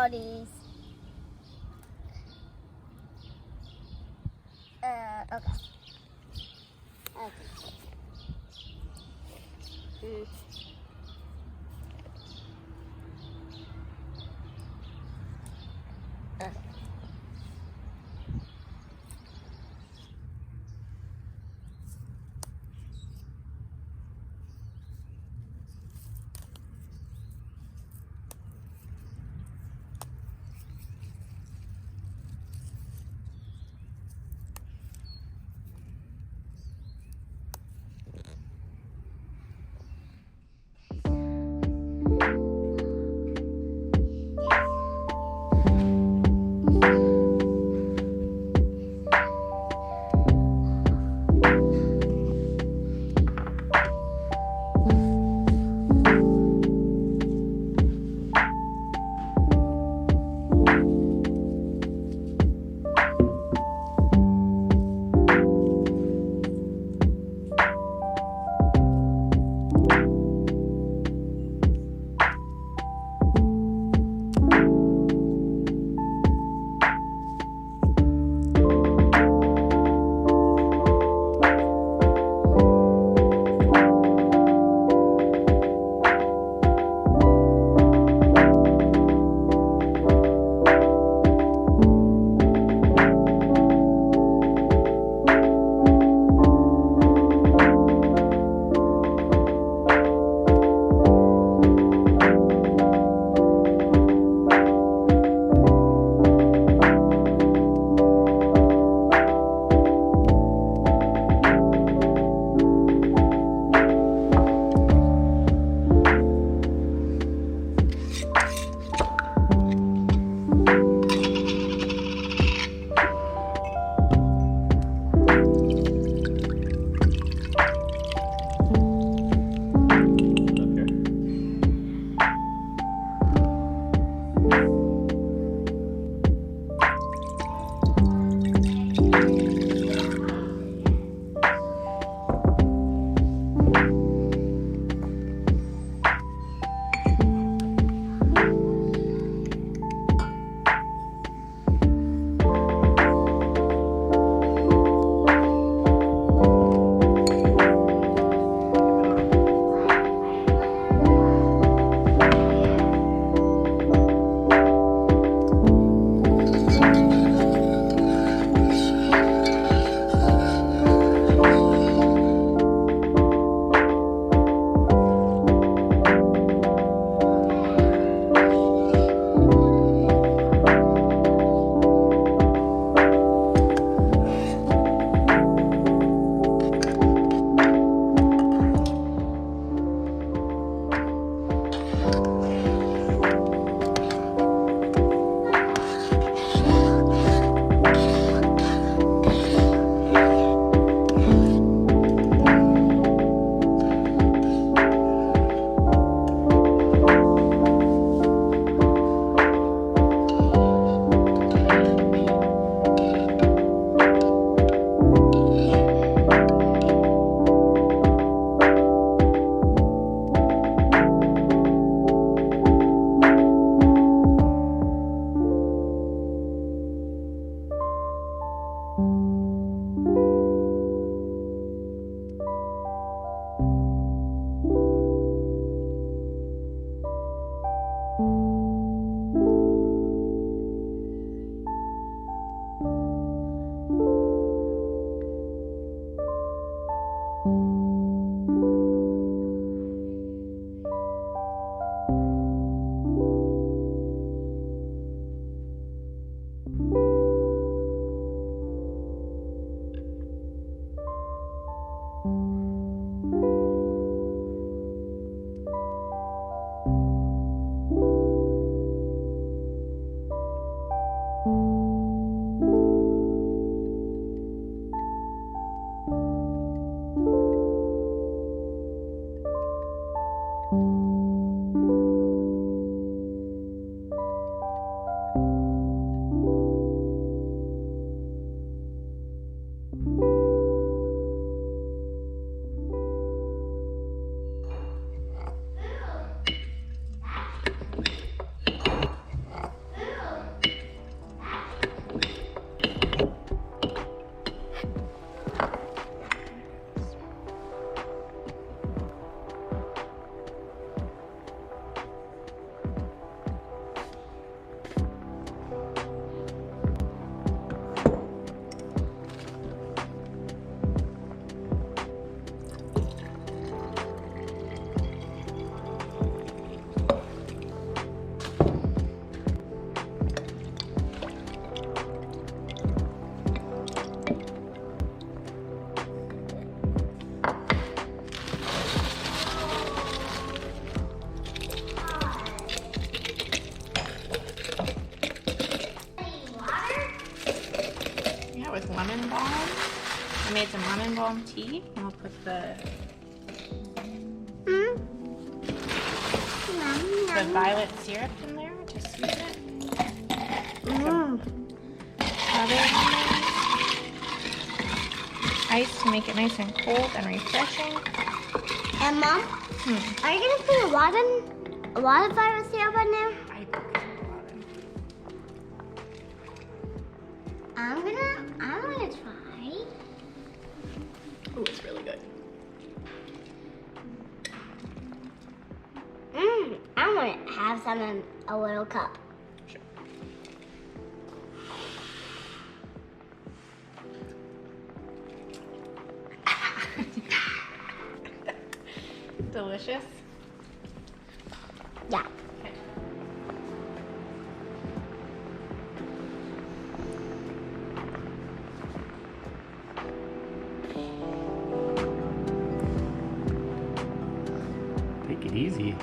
all these. Okay. Mm. Yeah, with lemon balm. I made some lemon balm tea, and we'll put the violet syrup in there to sweeten it. Some other ice to make it nice and cold and refreshing. And Mom, are you gonna put a lot of violet syrup in there? I think a lot in. I'm gonna try. Oh, it's really good. I'm gonna have some in a little cup. Sure. Delicious. Yeah. Okay. Take it easy.